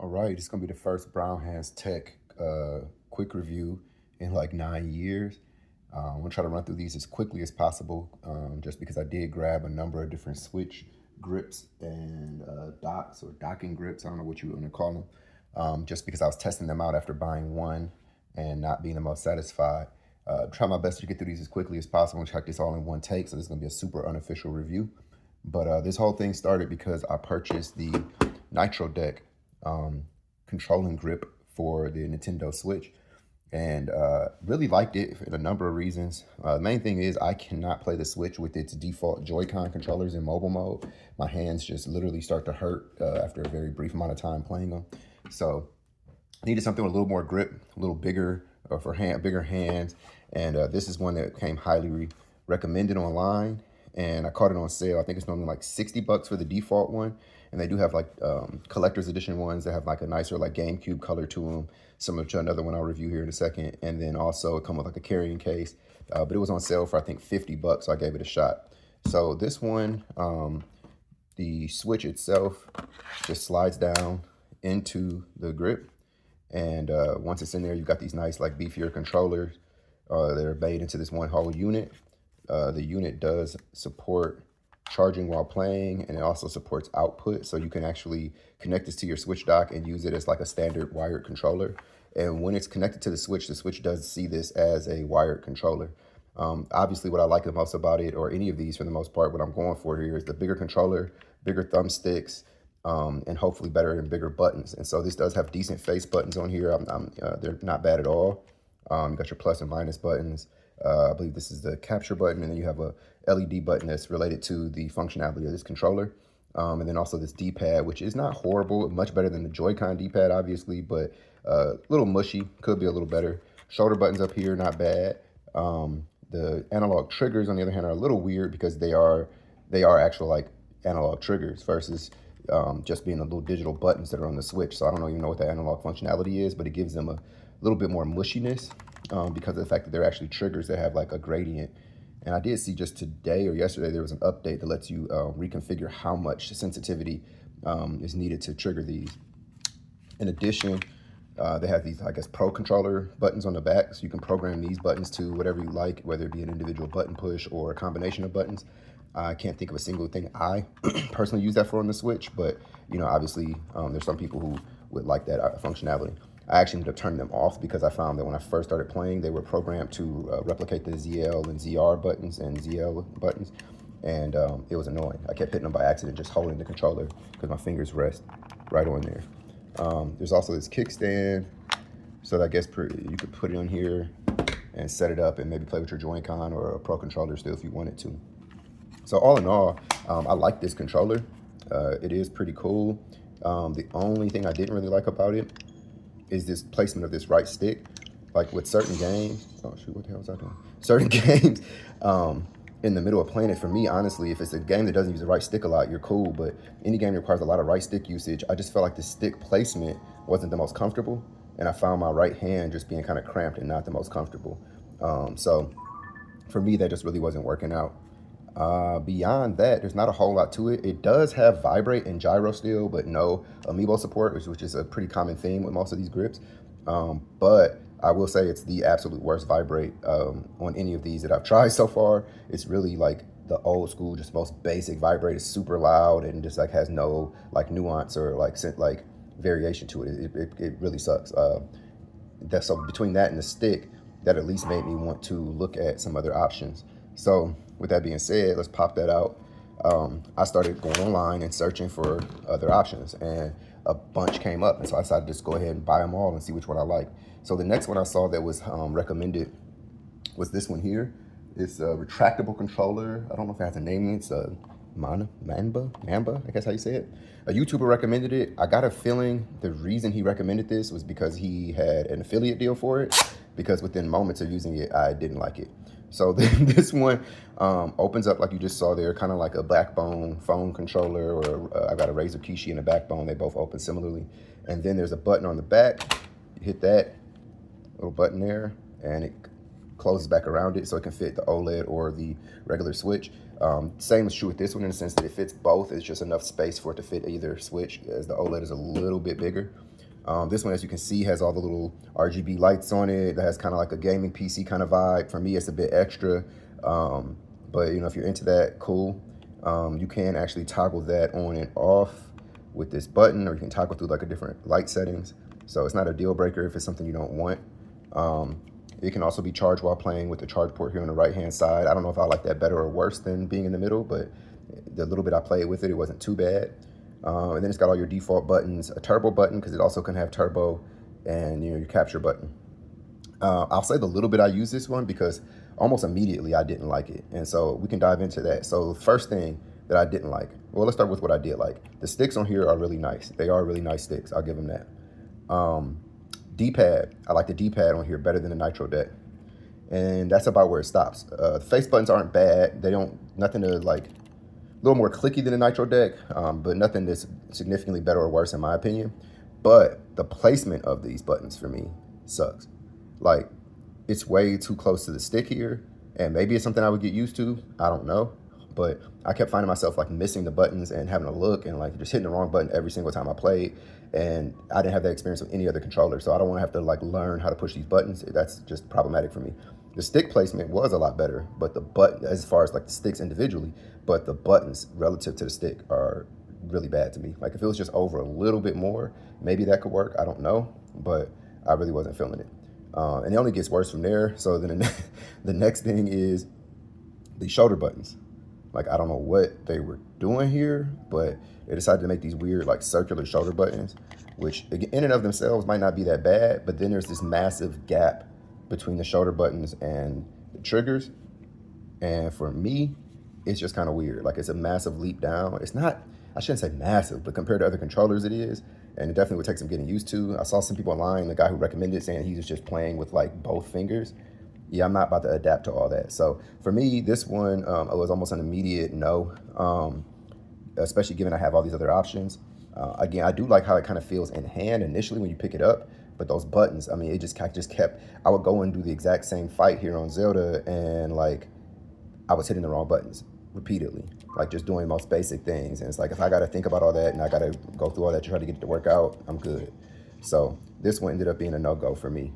All right, it's gonna be the first Brown Hands Tech quick review in like 9 years. I'm gonna try to run through these as quickly as possible, just because I did grab a number of different switch grips and docks or docking grips. I don't know what you want to call them. Just because I was testing them out after buying one and not being the most satisfied. Try my best to get through these as quickly as possible and check this all in one take. So this is gonna be a super unofficial review. But this whole thing started because I purchased the Nitro Deck controlling grip for the Nintendo Switch, and really liked it for a number of reasons. The main thing is I cannot play the Switch with its default Joy-Con controllers in mobile mode. My hands just literally start to hurt after a very brief amount of time playing them. So I needed something with a little more grip, a little bigger for bigger hands, and this is one that came highly recommended online, and I caught it on sale. I think it's normally like 60 bucks for the default one, and they do have like collector's edition ones that have like a nicer like GameCube color to them, similar to another one I'll review here in a second. And then also it comes with like a carrying case, but it was on sale for I think 50 bucks, so I gave it a shot. So this one, the Switch itself just slides down into the grip, and once it's in there, you've got these nice like beefier controllers that are made into this one whole unit. The unit does support charging while playing, and it also supports output, so you can actually connect this to your Switch dock and use it as like a standard wired controller. And when it's connected to the Switch does see this as a wired controller. Obviously, what I like the most about it, or any of these for the most part, what I'm going for here is the bigger controller, bigger thumbsticks, and hopefully better and bigger buttons. And so this does have decent face buttons on here. They're not bad at all. You got your plus and minus buttons. I believe this is the capture button, and then you have a LED button that's related to the functionality of this controller. And then also this D-pad, which is not horrible, much better than the Joy-Con D-pad, obviously, but a little mushy, could be a little better. Shoulder buttons up here, not bad. The analog triggers, on the other hand, are a little weird because they are actual like analog triggers versus just being the little digital buttons that are on the Switch. So I don't even know what the analog functionality is, but it gives them a little bit more mushiness because of the fact that they're actually triggers that have like a gradient. And I did see just today or yesterday there was an update that lets you reconfigure how much sensitivity is needed to trigger these. In addition, they have these, I guess, Pro controller buttons on the back, so you can program these buttons to whatever you like, whether it be an individual button push or a combination of buttons. I can't think of a single thing I personally use that for on the Switch, but you know, obviously there's some people who would like that functionality. I actually ended up turning them off because I found that when I first started playing, they were programmed to replicate the ZL and ZR buttons and ZL buttons, and it was annoying. I kept hitting them by accident, just holding the controller because my fingers rest right on there. There's also this kickstand, so that I guess you could put it on here and set it up and maybe play with your Joy-Con or a Pro controller still if you wanted to. So all in all, I like this controller. It is pretty cool. The only thing I didn't really like about it is this placement of this right stick. Like with certain games, oh shoot, what the hell was I doing? Certain games, in the middle of playing it, for me, honestly, if it's a game that doesn't use the right stick a lot, you're cool, but any game that requires a lot of right stick usage, I just felt like the stick placement wasn't the most comfortable, and I found my right hand just being kind of cramped and not the most comfortable. So for me, that just really wasn't working out. Beyond that, there's not a whole lot to it. It does have vibrate and gyro still, but no amiibo support, which is a pretty common theme with most of these grips. But I will say it's the absolute worst vibrate on any of these that I've tried so far. It's really like the old school, just most basic vibrate. Is super loud and just like has no like nuance or like variation to it. It really sucks. So between that and the stick, that at least made me want to look at some other options. So with that being said, let's pop that out. I started going online and searching for other options, and a bunch came up, and so I decided to just go ahead and buy them all and see which one I like. So the next one I saw that was recommended was this one here. It's a retractable controller. I don't know if it has a name. It's a Manba, I guess how you say it. A YouTuber recommended it. I got a feeling the reason he recommended this was because he had an affiliate deal for it, because within moments of using it, I didn't like it. So this one opens up like you just saw there, kind of like a backbone phone controller, or I got a Razer Kishi and a backbone. They both open similarly. And then there's a button on the back. You hit that little button there, and it closes back around it so it can fit the OLED or the regular Switch. Same is true with this one in the sense that it fits both. It's just enough space for it to fit either Switch, as the OLED is a little bit bigger. This one, as you can see, has all the little RGB lights on it. That has kind of like a gaming PC kind of vibe. For me, it's a bit extra, but you know, if you're into that, cool. You can actually toggle that on and off with this button, or you can toggle through like a different light settings. So it's not a deal breaker if it's something you don't want. It can also be charged while playing with the charge port here on the right-hand side. I don't know if I like that better or worse than being in the middle, but the little bit I played with it, it wasn't too bad. And then it's got all your default buttons, a turbo button, because it also can have turbo, and you know, your capture button. I'll say the little bit I use this one because almost immediately I didn't like it. And so we can dive into that. So the first thing that I didn't like, well, let's start with what I did like. The sticks on here are really nice. They are really nice sticks. I'll give them that. D-pad, I like the D-pad on here better than the Nitro Deck. And that's about where it stops. The face buttons aren't bad. They don't, nothing to like, a little more clicky than the Nitro Deck, but nothing that's significantly better or worse in my opinion. But the placement of these buttons for me sucks. Like, it's way too close to the stick here, and maybe it's something I would get used to, I don't know. But I kept finding myself like missing the buttons and having to look and like just hitting the wrong button every single time I played. And I didn't have that experience with any other controller, so I don't want to have to like learn how to push these buttons. That's just problematic for me. The stick placement was a lot better, but the button, as far as like the sticks individually, but the buttons relative to the stick are really bad to me. Like if it was just over a little bit more, maybe that could work, I don't know, but I really wasn't feeling it. And it only gets worse from there. So then the next thing is the shoulder buttons. Like, I don't know what they were doing here, but they decided to make these weird, like, circular shoulder buttons, which in and of themselves might not be that bad, but then there's this massive gap between the shoulder buttons and the triggers. And for me, it's just kind of weird. Like, it's a massive leap down. It's not, I shouldn't say massive, but compared to other controllers, it is. And it definitely would take some getting used to. I saw some people online, the guy who recommended it, saying he was just playing with, like, both fingers. Yeah, I'm not about to adapt to all that. So for me, this one was almost an immediate no, especially given I have all these other options. Again, I do like how it kind of feels in hand initially when you pick it up, but those buttons, I mean, it just kept, I would go and do the exact same fight here on Zelda, and like, I was hitting the wrong buttons repeatedly, like just doing most basic things. And it's like, if I got to think about all that and I got to go through all that to try to get it to work out, I'm good. So this one ended up being a no-go for me,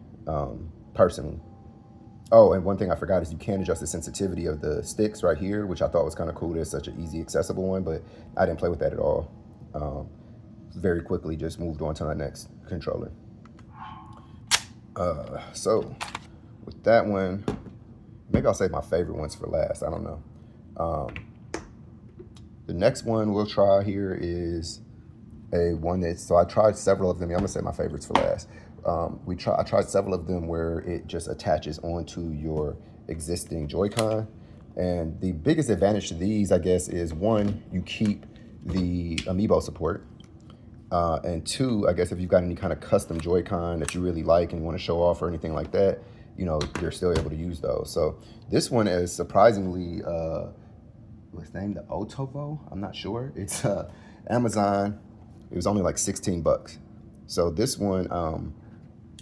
personally. Oh, and one thing I forgot is you can adjust the sensitivity of the sticks right here, which I thought was kind of cool. There's such an easy, accessible one, but I didn't play with that at all. Very quickly just moved on to my next controller. So with that one, maybe I'll save my favorite ones for last. I don't know. The next one we'll try here is one that, so I tried several of them. I'm gonna say my favorites for last. I tried several of them where it just attaches onto your existing Joy-Con. And the biggest advantage to these, I guess, is one, you keep the amiibo support. And two, I guess if you've got any kind of custom Joy-Con that you really like and want to show off or anything like that, you know, you're still able to use those. So this one is surprisingly, what's the name? The OIVO? I'm not sure. It's Amazon. It was only like 16 bucks. So this one,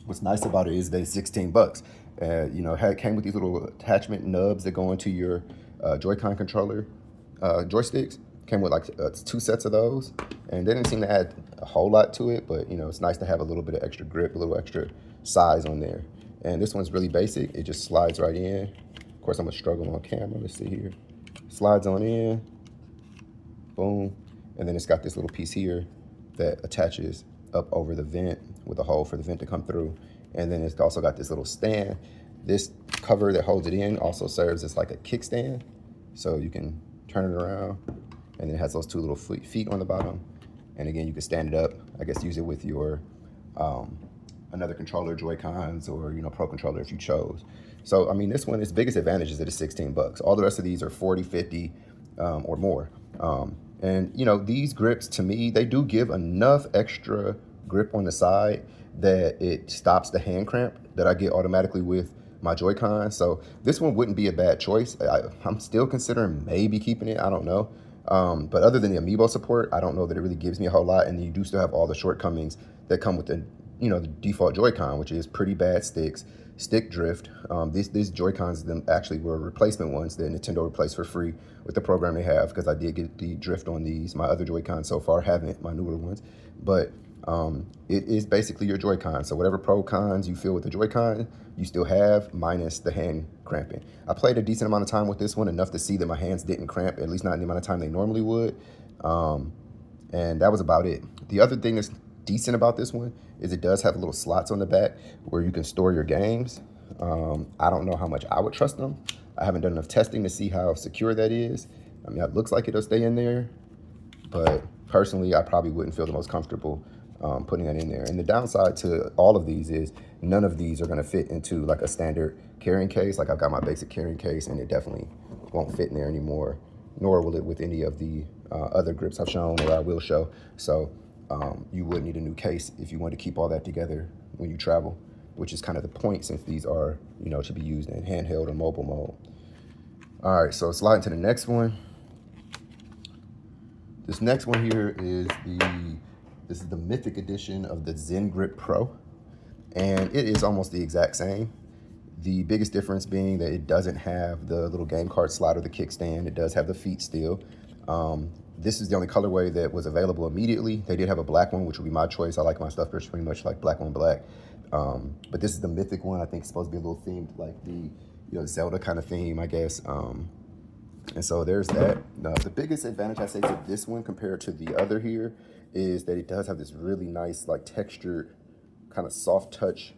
what's nice about it is they 16 bucks. You know, it came with these little attachment nubs that go into your Joy-Con controller joysticks. Came with like 2 sets of those, and they didn't seem to add a whole lot to it, but you know, it's nice to have a little bit of extra grip, a little extra size on there. And this one's really basic. It just slides right in. Of course, I'm gonna struggle on camera. Let's see here. Slides on in, boom. And then it's got this little piece here that attaches up over the vent with a hole for the vent to come through. And then it's also got this little stand. This cover that holds it in also serves as like a kickstand. So you can turn it around, and then it has those 2 little feet on the bottom. And again, you can stand it up, I guess use it with your another controller, Joy-Cons, or you know, Pro Controller if you chose. So I mean, this one, its biggest advantage is that it's 16 bucks. All the rest of these are 40, 50 or more. And you know, these grips to me, they do give enough extra grip on the side that it stops the hand cramp that I get automatically with my Joy-Con. So this one wouldn't be a bad choice. I'm still considering maybe keeping it, I don't know. But other than the amiibo support, I don't know that it really gives me a whole lot. And you do still have all the shortcomings that come with the, you know, the default Joy-Con, which is pretty bad sticks, stick drift. These Joy-Cons them actually were replacement ones that Nintendo replaced for free with the program they have, because I did get the drift on these. My other Joy-Cons so far haven't, my newer ones. But It is basically your Joy-Con. So whatever pro cons you feel with the Joy-Con, you still have, minus the hand cramping. I played a decent amount of time with this one, enough to see that my hands didn't cramp, at least not in the amount of time they normally would. And that was about it. The other thing that's decent about this one is it does have little slots on the back where you can store your games. I don't know how much I would trust them. I haven't done enough testing to see how secure that is. I mean, it looks like it'll stay in there, but personally, I probably wouldn't feel the most comfortable putting that in there. And the downside to all of these is none of these are gonna fit into like a standard carrying case. Like I've got my basic carrying case and it definitely won't fit in there anymore, nor will it with any of the other grips I've shown or I will show. So you would need a new case if you want to keep all that together when you travel, which is kind of the point since these are, you know, to be used in handheld or mobile mode. All right, so sliding to the next one. This next one here is this is the Mythic edition of the ZenGrip Pro, and it is almost the exact same. The biggest difference being that it doesn't have the little game card slot or the kickstand. It does have the feet still. This is the only colorway that was available immediately. They did have a black one, which would be my choice. I like my stuff pretty much like black on black. But this is the Mythic one. I think it's supposed to be a little themed like the, you know, Zelda kind of theme, I guess. And so there's that. Now, the biggest advantage I say to this one compared to the other here is that it does have this really nice, like textured, kind of soft touch,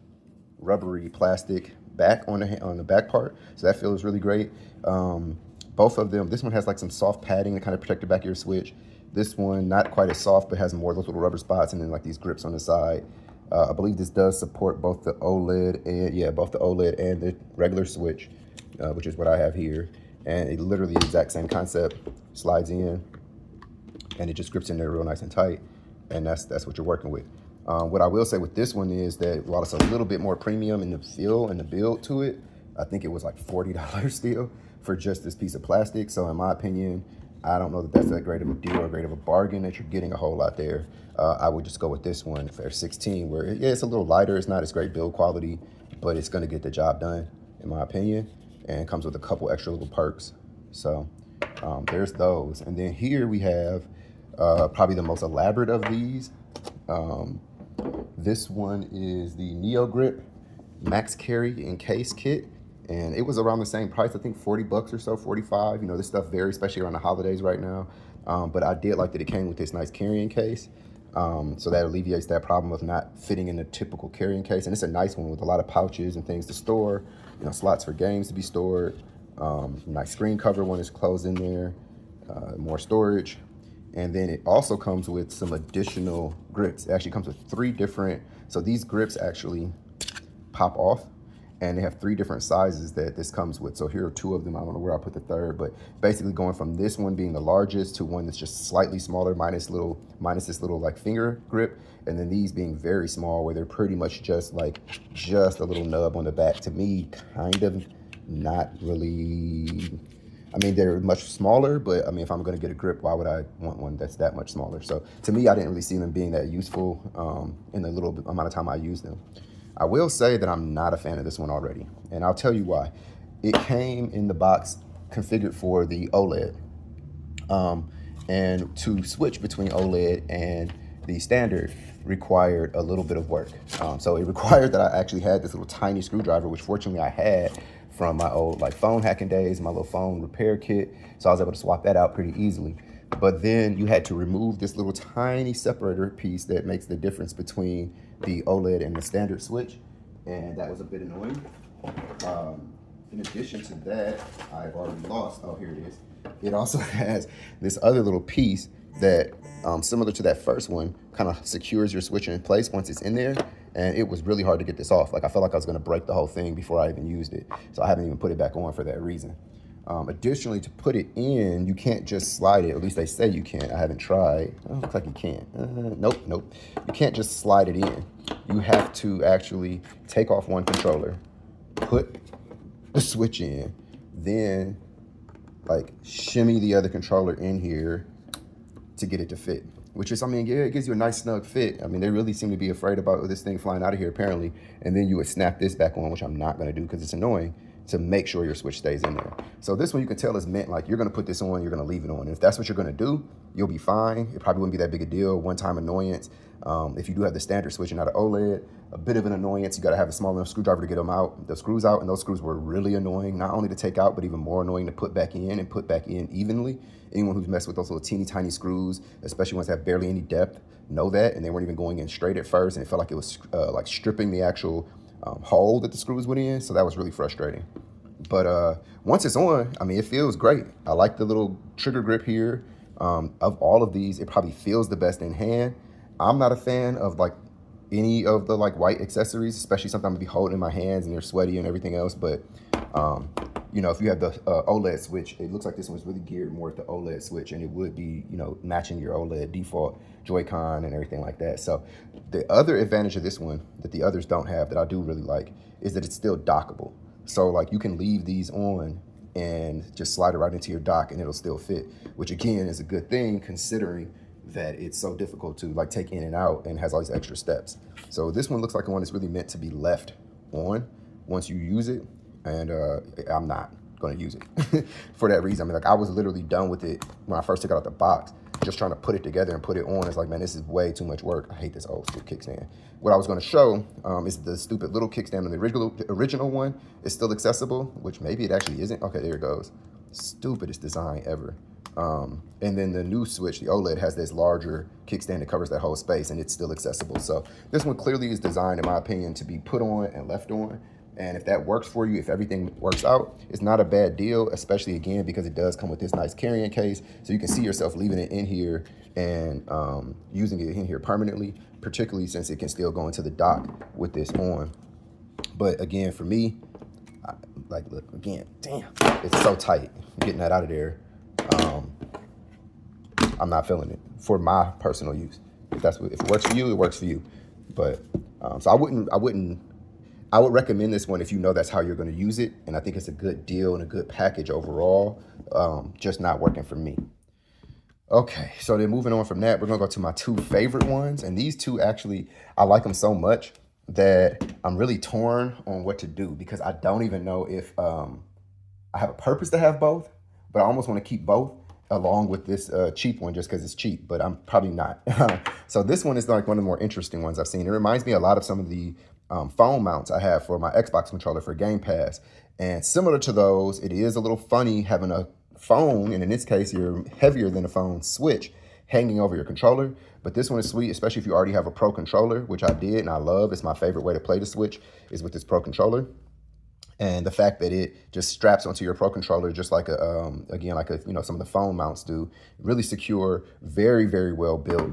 rubbery plastic back on the back part. So that feels really great. Both of them, this one has like some soft padding to kind of protect the back of your Switch. This one, not quite as soft, but has more of those little rubber spots and then like these grips on the side. I believe this does support both the OLED and, both the OLED and the regular Switch, which is what I have here. And it literally the exact same concept, slides in, and it just grips in there real nice and tight. And that's what you're working with. What I will say with this one is that while it's a little bit more premium in the feel and the build to it, I think it was like $40 still for just this piece of plastic. So in my opinion, I don't know that that's that great of a deal or great of a bargain that you're getting a whole lot there. I would just go with this one for 16, where it's a little lighter. It's not as great build quality, but it's gonna get the job done, in my opinion. And it comes with a couple extra little perks. So there's those. And then here we have probably the most elaborate of these. This one is the NeoGrip Max Carry and Case Kit. And it was around the same price, I think 40 bucks or so, 45. You know, this stuff varies, especially around the holidays right now. But I did like that it came with this nice carrying case. So that alleviates that problem of not fitting in a typical carrying case. And it's a nice one with a lot of pouches and things to store, you know, slots for games to be stored. Nice screen cover when it's closed in there, more storage. And then it also comes with some additional grips. It actually comes with 3 different, so these grips actually pop off, and they have 3 different sizes that this comes with. So here are 2 of them. I don't know where I'll put the third, but basically going from this one being the largest to one that's just slightly smaller, minus this little like finger grip, and then these being very small where they're pretty much just a little nub on the back. To me, kind of not really, I mean, they're much smaller, but I mean, if I'm gonna get a grip, why would I want one that's that much smaller? So to me, I didn't really see them being that useful in the little amount of time I used them. I will say that I'm not a fan of this one already, and I'll tell you why. It came in the box configured for the OLED, and to switch between OLED and the standard required a little bit of work. So it required that I actually had this little tiny screwdriver, which fortunately I had from my old like phone hacking days, my little phone repair kit. So I was able to swap that out pretty easily. But then you had to remove this little tiny separator piece that makes the difference between the OLED and the standard Switch. And that was a bit annoying. In addition to that, I've already lost, oh, here it is. It also has this other little piece that, similar to that first one, kind of secures your Switch in place once it's in there. And it was really hard to get this off. Like I felt like I was gonna break the whole thing before I even used it. So I haven't even put it back on for that reason. Additionally, to put it in, you can't just slide it. At least they say you can't. I haven't tried. Oh, looks like you can't. Nope. You can't just slide it in. You have to actually take off one controller, put the Switch in, then like shimmy the other controller in here to get it to fit. Which is, I mean, yeah, it gives you a nice snug fit. I mean, they really seem to be afraid about this thing flying out of here apparently. And then you would snap this back on, which I'm not gonna do because it's annoying. to make sure your switch stays in there. So this one you can tell is meant like you're gonna put this on, you're gonna leave it on. And if that's what you're gonna do, you'll be fine. It probably wouldn't be that big a deal, one-time annoyance. If you do have the standard switch and not an OLED, a bit of an annoyance. You gotta have a small enough screwdriver to get them out, the screws out, and those screws were really annoying, not only to take out, but even more annoying to put back in and put back in evenly. Anyone who's messed with those little teeny tiny screws, especially ones that have barely any depth, know that, and they weren't even going in straight at first, and it felt like it was like stripping the actual hole that the screws went in, so that was really frustrating. But once it's on, I mean, it feels great. I like the little trigger grip here. Of all of these, it probably feels the best in hand. I'm not a fan of like any of the like white accessories, especially something I'm gonna be holding in my hands and they're sweaty and everything else. But you know, if you have the OLED switch, it looks like this one's really geared more at the OLED switch, and it would be, you know, matching your OLED default Joy-Con and everything like that. So the other advantage of this one that the others don't have that I do really like is that it's still dockable. So like you can leave these on and just slide it right into your dock and it'll still fit, which again is a good thing considering that it's so difficult to like take in and out and has all these extra steps. So this one looks like one that's really meant to be left on once you use it, and I'm not gonna use it for that reason. I mean, like I was literally done with it when I first took it out the box, just trying to put it together and put it on. It's like, man, this is way too much work. I hate this old school kickstand. What I was gonna show is the stupid little kickstand, and the original one is still accessible, which maybe it actually isn't. Okay, there it goes. Stupidest design ever. And then the new Switch, the OLED, has this larger kickstand that covers that whole space, and it's still accessible. So this one clearly is designed, in my opinion, to be put on and left on. And if that works for you, if everything works out, it's not a bad deal, especially again, because it does come with this nice carrying case. So you can see yourself leaving it in here and using it in here permanently, particularly since it can still go into the dock with this on. But again, for me, like, look, again, damn, it's so tight. Getting that out of there, I'm not feeling it for my personal use. If it works for you, it works for you. But so I would recommend this one if you know that's how you're going to use it, and I think it's a good deal and a good package overall. Just not working for me. Okay, so then moving on from that, we're gonna go to my two favorite ones, and these two actually, I like them so much that I'm really torn on what to do, because I don't even know if I have a purpose to have both, but I almost want to keep both along with this cheap one just because it's cheap, but I'm probably not. So this one is like one of the more interesting ones I've seen. It reminds me a lot of some of the phone mounts I have for my Xbox controller for Game Pass. And similar to those, it is a little funny having a phone, and in this case, you're heavier than a phone Switch hanging over your controller. But this one is sweet, especially if you already have a Pro controller, which I did and I love. It's my favorite way to play the Switch is with this Pro controller. And the fact that it just straps onto your Pro controller, just like again, like some of the phone mounts do, really secure, very, very well built.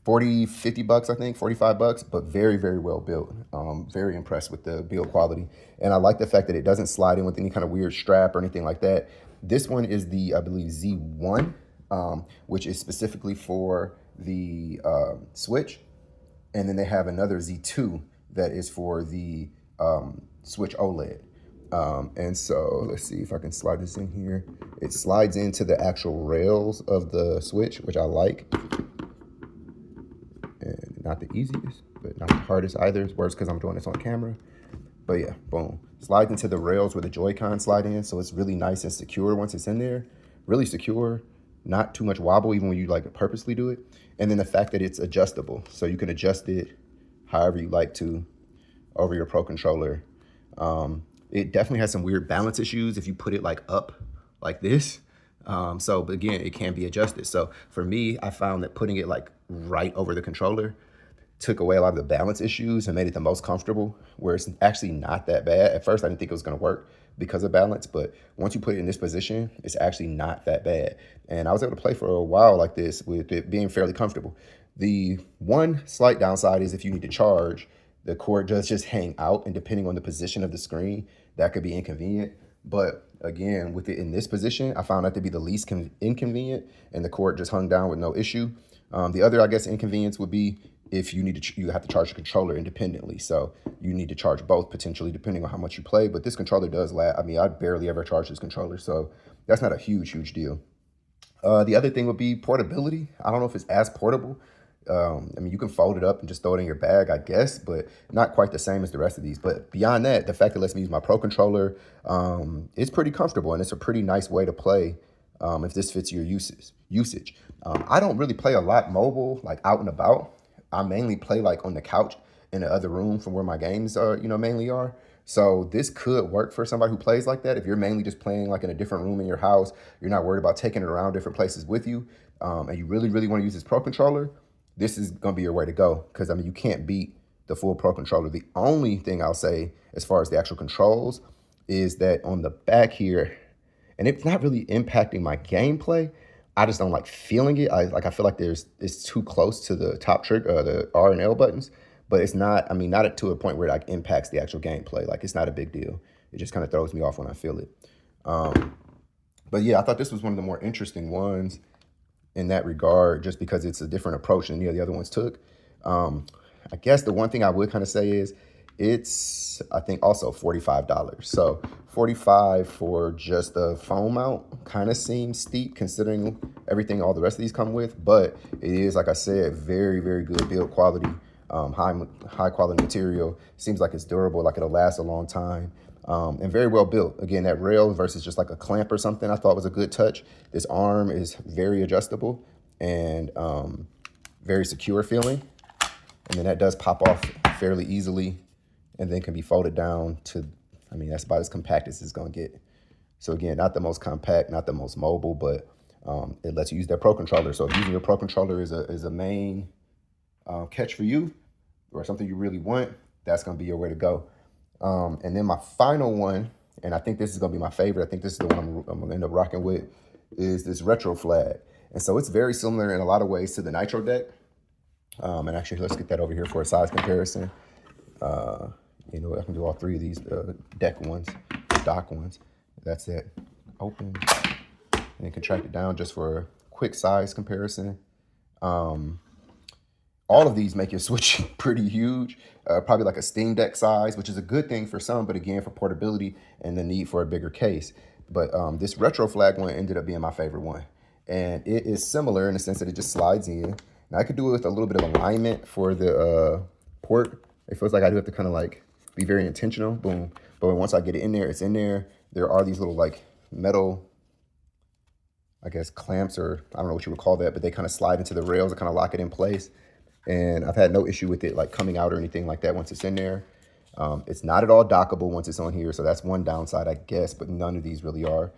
40, 50 bucks, I think, 45 bucks, but very, very well built. Very impressed with the build quality. And I like the fact that it doesn't slide in with any kind of weird strap or anything like that. This one is the, I believe, Z1, which is specifically for the Switch. And then they have another Z2 that is for the Switch OLED. And so let's see if I can slide this in here. It slides into the actual rails of the Switch, which I like. And not the easiest, but not the hardest either. It's worse because I'm doing this on camera. But yeah, boom. Slides into the rails where the Joy-Con slide in. So it's really nice and secure once it's in there. Really secure. Not too much wobble even when you like purposely do it. And then the fact that it's adjustable. So you can adjust it however you like to over your Pro controller. It definitely has some weird balance issues if you put it like up like this. But again, it can be adjusted. So for me, I found that putting it like right over the controller took away a lot of the balance issues and made it the most comfortable, where it's actually not that bad. At first, I didn't think it was going to work because of balance, but once you put it in this position, it's actually not that bad. And I was able to play for a while like this with it being fairly comfortable. The one slight downside is if you need to charge, the cord does just hang out, and depending on the position of the screen, that could be inconvenient. But again, with it in this position, I found that to be the least inconvenient, and the cord just hung down with no issue. The other, I guess, inconvenience would be if you have to charge the controller independently. So you need to charge both potentially, depending on how much you play. But this controller does last. I mean, I barely ever charge this controller, so that's not a huge deal. The other thing would be portability. I don't know if it's as portable I mean, you can fold it up and just throw it in your bag, I guess, but not quite the same as the rest of these. But beyond that, the fact that it lets me use my Pro Controller, it's pretty comfortable, and it's a pretty nice way to play if this fits your usage. I don't really play a lot mobile, like out and about. I mainly play like on the couch in the other room from where my games are, mainly are. So this could work for somebody who plays like that. If you're mainly just playing like in a different room in your house, you're not worried about taking it around different places with you, and you really, really want to use this Pro Controller, this is going to be your way to go. Because, I mean, you can't beat the full Pro Controller. The only thing I'll say as far as the actual controls is that on the back here, and it's not really impacting my gameplay, I just don't like feeling it. I feel like it's too close to the top trigger, the R and L buttons. But it's not, I mean, not to a point where it like impacts the actual gameplay. Like, it's not a big deal. It just kind of throws me off when I feel it. But yeah, I thought this was one of the more interesting ones in that regard, just because it's a different approach than the other ones took. I guess the one thing I would kind of say is it's, I think, also $45. So $45 for just the phone mount kind of seems steep considering everything all the rest of these come with. But it is, like I said, very, very good build quality. High quality material. Seems like it's durable, like it'll last a long time, and very well built. Again, that rail versus just like a clamp or something, I thought was a good touch. This arm is very adjustable and very secure feeling, and then that does pop off fairly easily and then can be folded down to, I mean, that's about as compact as it's gonna get. So again, not the most compact, not the most mobile, but it lets you use that Pro Controller. So if using your Pro Controller is a main catch for you, or something you really want, that's going to be your way to go. And then my final one, and I think this is going to be my favorite, I think this is the one I'm going to end up rocking with, is this Retroflag. And so it's very similar in a lot of ways to the Nitro Deck. And actually, let's get that over here for a size comparison. I can do all three of these deck ones, dock ones. That's it. Open and then contract it down just for a quick size comparison. All of these make your Switch pretty huge, probably like a Steam Deck size, which is a good thing for some, but again, for portability and the need for a bigger case. But this Retroflag one ended up being my favorite one. And it is similar in the sense that it just slides in. Now, I could do it with a little bit of alignment for the port. It feels like I do have to kind of like be very intentional, boom. But once I get it in there, it's in there. There are these little like metal, I guess, clamps, or I don't know what you would call that, but they kind of slide into the rails and kind of lock it in place. And I've had no issue with it like coming out or anything like that once it's in there. It's not at all dockable once it's on here, so that's one downside, I guess, but none of these really are.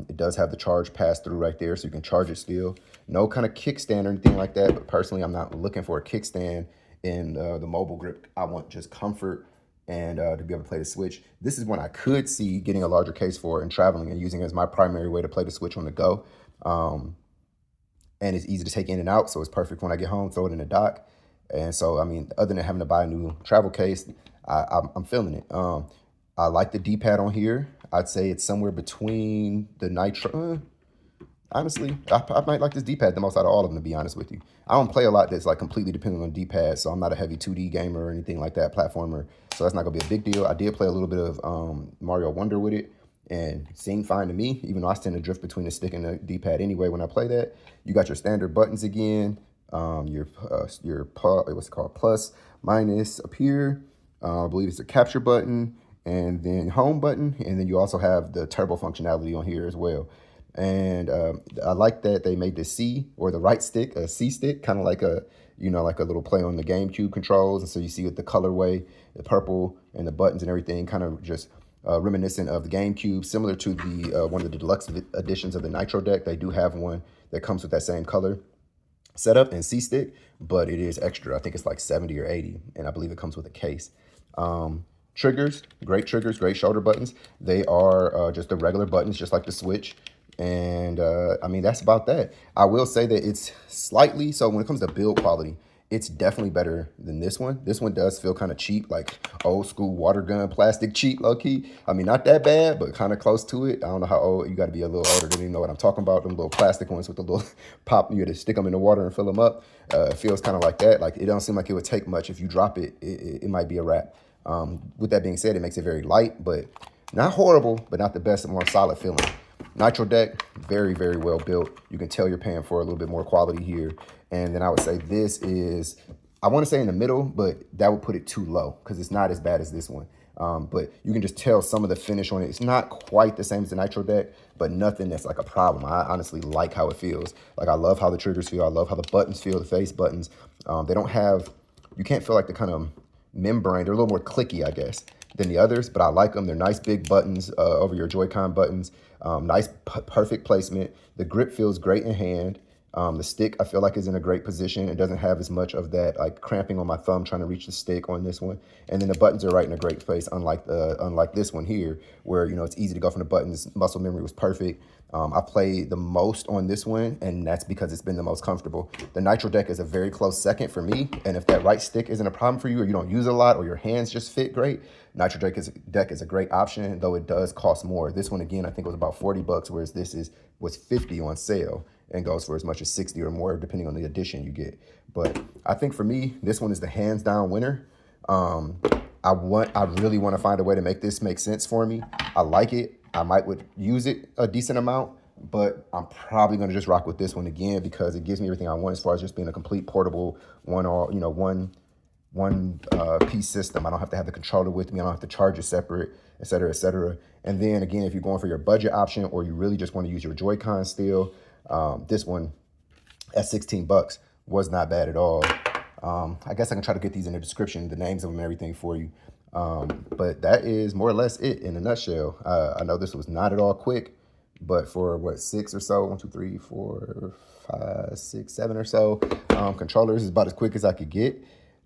It does have the charge pass through right there, so you can charge it still. No kind of kickstand or anything like that, but personally, I'm not looking for a kickstand in the mobile grip. I want just comfort and to be able to play the Switch. This is one I could see getting a larger case for and traveling and using it as my primary way to play the Switch on the go. And it's easy to take in and out, so it's perfect when I get home, throw it in the dock. And so, I mean, other than having to buy a new travel case, I'm feeling it. I like the D-pad on here. I'd say it's somewhere between the Nitro. Honestly, I might like this D-pad the most out of all of them, to be honest with you. I don't play a lot that's like completely dependent on D-pad, so I'm not a heavy 2D gamer or anything like that, platformer. So that's not gonna be a big deal. I did play a little bit of Mario Wonder with it, and it seemed fine to me, even though I tend to drift between the stick and the D-pad anyway when I play that. You got your standard buttons again, your what's it called, plus, minus up here. I believe it's a capture button, and then home button, and then you also have the turbo functionality on here as well. And I like that they made the C, or the right stick, a C stick, kind of like a, like a little play on the GameCube controls. And so you see with the colorway, the purple and the buttons and everything, kind of just reminiscent of the GameCube, similar to the one of the deluxe editions of the Nitro Deck. They do have one that comes with that same color setup and C stick, but it is extra. I think it's like 70 or 80, and I believe it comes with a case. Triggers, great shoulder buttons. They are just the regular buttons, just like the Switch. And I mean, that's about that. I will say that it's slightly, so when it comes to build quality, it's definitely better than this one. This one does feel kind of cheap, like old school water gun plastic cheap, low key. I mean, not that bad, but kind of close to it. I don't know how old, you got to be a little older to even know what I'm talking about. Them little plastic ones with the little pop, you had to stick them in the water and fill them up. It feels kind of like that. Like, it don't seem like it would take much. If you drop it, it might be a wrap. With that being said, it makes it very light, but not horrible, but not the best, more solid feeling. Nitro Deck, very, very well built. You can tell you're paying for a little bit more quality here. And then I would say this is, I want to say in the middle, but that would put it too low because it's not as bad as this one. But you can just tell some of the finish on it. It's not quite the same as the Nitro Deck, but nothing that's like a problem. I honestly like how it feels. Like, I love how the triggers feel. I love how the buttons feel, the face buttons. They don't have, you can't feel like the kind of membrane. They're a little more clicky, I guess, than the others, but I like them. They're nice big buttons over your Joy-Con buttons. Nice, perfect placement. The grip feels great in hand. The stick, I feel like, is in a great position. It doesn't have as much of that like cramping on my thumb trying to reach the stick on this one. And then the buttons are right in a great place, unlike this one here, where, you know, it's easy to go from the buttons. Muscle memory was perfect. I played the most on this one, and that's because it's been the most comfortable. The Nitro Deck is a very close second for me, and if that right stick isn't a problem for you, or you don't use it a lot, or your hands just fit great, Nitro Deck is a great option, though it does cost more. This one, again, I think was about 40 bucks, whereas this was 50 on sale and goes for as much as 60 or more, depending on the edition you get. But I think for me, this one is the hands down winner. I really want to find a way to make this make sense for me. I like it. I would use it a decent amount, but I'm probably going to just rock with this one again because it gives me everything I want as far as just being a complete portable one piece system. I don't have to have the controller with me. I don't have to charge it separate, et cetera, et cetera. And then again, if you're going for your budget option or you really just want to use your Joy-Con still, this one at 16 bucks was not bad at all. I guess I can try to get these in the description, the names of them and everything for you. But that is more or less it in a nutshell. I know this was not at all quick, but for what, 6 or so, 1, 2, 3, 4, 5, 6, 7 or so controllers is about as quick as I could get.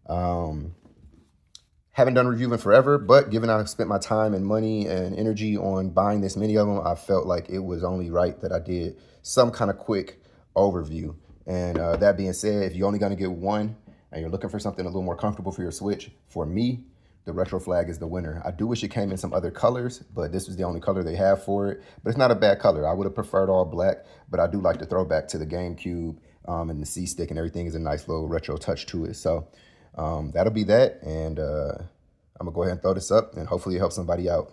Haven't done reviewing forever, but given I've spent my time and money and energy on buying this many of them, I felt like it was only right that I did some kind of quick overview. And that being said, if you're only going to get one and you're looking for something a little more comfortable for your Switch, for me, the Retroflag is the winner. I do wish it came in some other colors, but this was the only color they have for it. But it's not a bad color. I would have preferred all black, but I do like the throwback to the GameCube, and the C-stick and everything is a nice little retro touch to it. So that'll be that, and I'm going to go ahead and throw this up, and hopefully it helps somebody out.